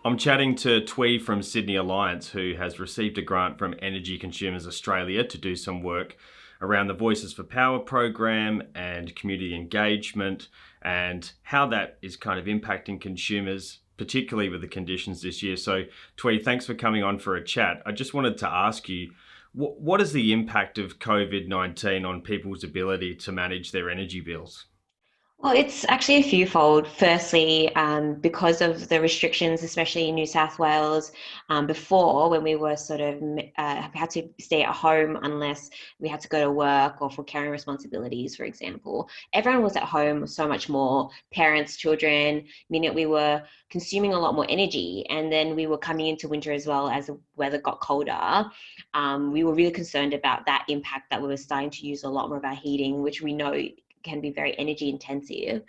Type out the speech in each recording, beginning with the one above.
I'm chatting to Twee from Sydney Alliance, who has received a grant from Energy Consumers Australia to do some work around the Voices for Power program and community engagement and how that is kind of impacting consumers, particularly with the conditions this year. So, Twee, thanks for coming on for a chat. I just wanted to ask you, what is the impact of COVID-19 on people's ability to manage their energy bills? Well, it's actually a fewfold. Firstly, because of the restrictions, especially in New South Wales, before when we were sort of had to stay at home unless we had to go to work or for caring responsibilities, for example. Everyone was at home so much more, parents, children, meaning we were consuming a lot more energy. And then we were coming into winter as well as the weather got colder. We were really concerned about that impact that we were starting to use a lot more of our heating, which we know can be very energy intensive.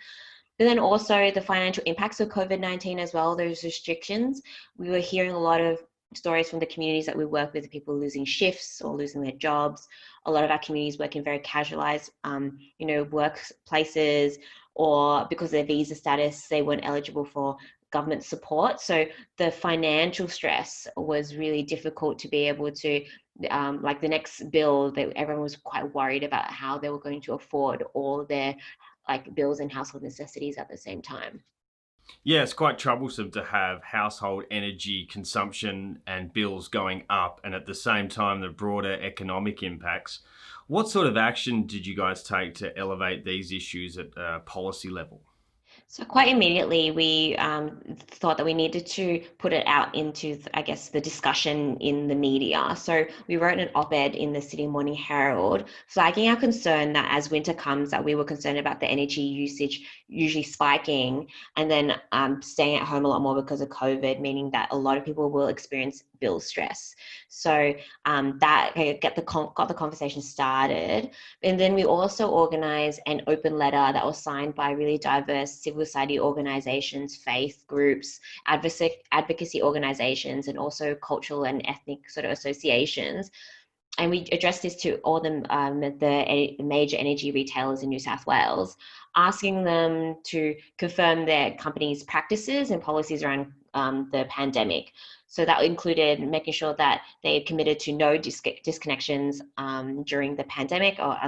But then also the financial impacts of COVID-19 as well, those restrictions. We were hearing a lot of stories from the communities that we work with, people losing shifts or losing their jobs. A lot of our communities work in very casualized, workplaces, or because of their visa status, they weren't eligible for government support. So the financial stress was really difficult to be able to like the next bill that everyone was quite worried about how they were going to afford all their like bills and household necessities at the same time. Yeah, it's quite troublesome to have household energy consumption and bills going up, and at the same time, the broader economic impacts. What sort of action did you guys take to elevate these issues at a policy level? So quite immediately, we thought that we needed to put it out into, I guess, the discussion in the media. So we wrote an op-ed in the Sydney Morning Herald, flagging our concern that as winter comes, that we were concerned about the energy usage usually spiking, and then staying at home a lot more because of COVID, meaning that a lot of people will experience bill stress. So that got the conversation started. And then we also organized an open letter that was signed by really diverse civil society organizations, faith groups, advocacy organizations, and also cultural and ethnic sort of associations. And we addressed this to all the major energy retailers in New South Wales, asking them to confirm their company's practices and policies around the pandemic. So that included making sure that they had committed to no disconnections during the pandemic or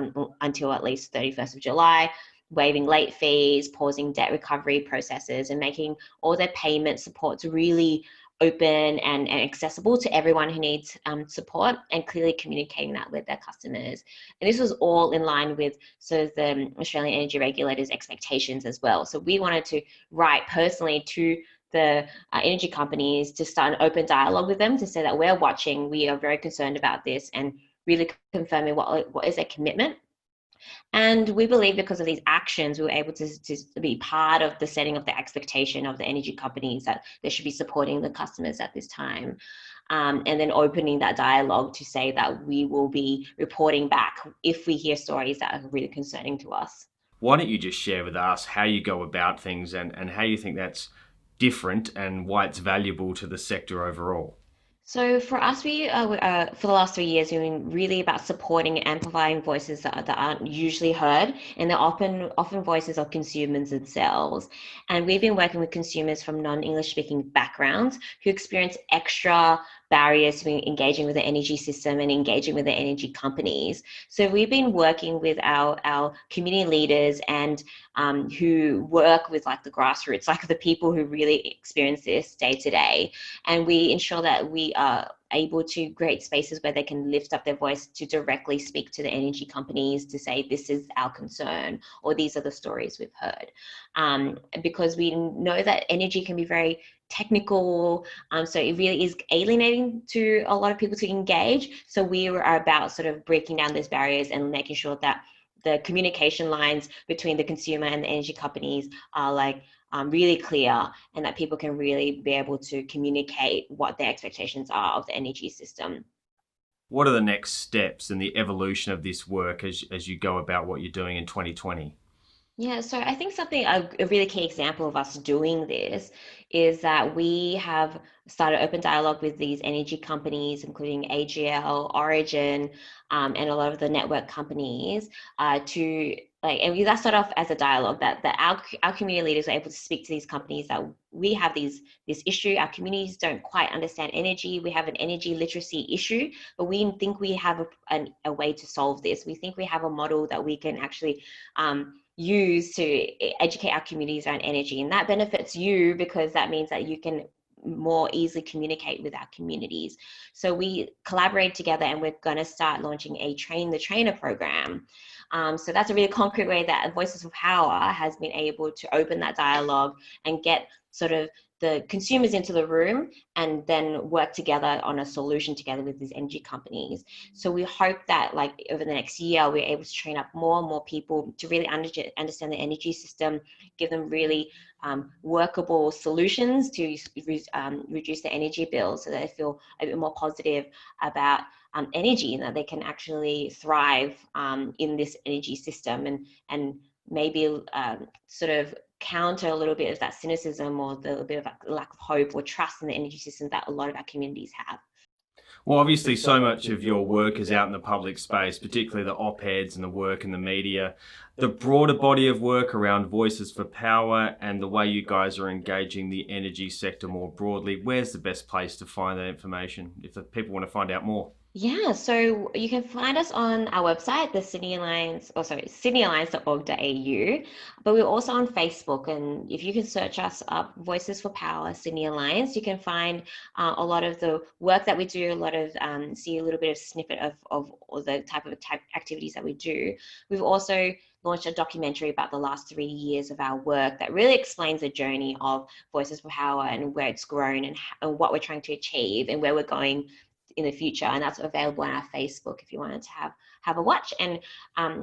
until at least 31st of July, waiving late fees, pausing debt recovery processes, and making all their payment supports really open and accessible to everyone who needs support, and clearly communicating that with their customers. And this was all in line with sort of the Australian Energy Regulator's expectations as well. So we wanted to write personally to the energy companies to start an open dialogue with them to say that we're watching, we are very concerned about this, and really confirming what is their commitment. And we believe because of these actions, we were able to be part of the setting of the expectation of the energy companies that they should be supporting the customers at this time. And then opening that dialogue to say that we will be reporting back if we hear stories that are really concerning to us. Why don't you just share with us how you go about things and how you think that's different and why it's valuable to the sector overall? So for us, for the last 3 years, we've been really about supporting and amplifying voices that aren't usually heard, and they're often voices of consumers themselves. And we've been working with consumers from non-English speaking backgrounds who experience extra barriers to engaging with the energy system and engaging with the energy companies. So we've been working with our community leaders and who work with like the grassroots, like the people who really experience this day to day, and we ensure that we are able to create spaces where they can lift up their voice to directly speak to the energy companies to say this is our concern or these are the stories we've heard, because we know that energy can be very technical, so it really is alienating to a lot of people to engage. So we are about sort of breaking down those barriers and making sure that the communication lines between the consumer and the energy companies are like really clear, and that people can really be able to communicate what their expectations are of the energy system. What are the next steps and the evolution of this work as you go about what you're doing in 2020? Yeah, so I think a really key example of us doing this is that we have started open dialogue with these energy companies, including AGL, Origin, and a lot of the network companies, to like, and that started off as a dialogue that our community leaders are able to speak to these companies that we have this issue. Our communities don't quite understand energy. We have an energy literacy issue, but we think we have a way to solve this. We think we have a model that we can actually use to educate our communities around energy, and that benefits you because that means that you can more easily communicate with our communities. So we collaborate together, and we're going to start launching a Train the Trainer program. So that's a really concrete way that Voices for Power has been able to open that dialogue and get sort of the consumers into the room and then work together on a solution together with these energy companies. So we hope that like over the next year, we're able to train up more and more people to really understand the energy system, give them really workable solutions to reduce their energy bills so that they feel a bit more positive about energy and that they can actually thrive in this energy system and maybe sort of counter a little bit of that cynicism or the bit of lack of hope or trust in the energy system that a lot of our communities have. Well, obviously, so much of your work is out in the public space, particularly the op-eds and the work in the media. The broader body of work around Voices for Power and the way you guys are engaging the energy sector more broadly, where's the best place to find that information if the people want to find out more? Yeah, so you can find us on our website, the Sydney Alliance, or sorry, sydneyalliance.org.au, but we're also on Facebook. And if you can search us up, Voices for Power, Sydney Alliance, you can find a lot of the work that we do, a lot of, see a little bit of snippet of all the type activities that we do. We've also launched a documentary about the last 3 years of our work that really explains the journey of Voices for Power and where it's grown and what we're trying to achieve and where we're going in the future, and that's available on our Facebook if you wanted to have a watch. And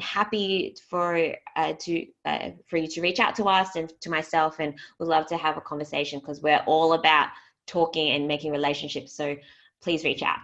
happy for you to reach out to us and to myself, and we'd love to have a conversation because we're all about talking and making relationships. So please reach out.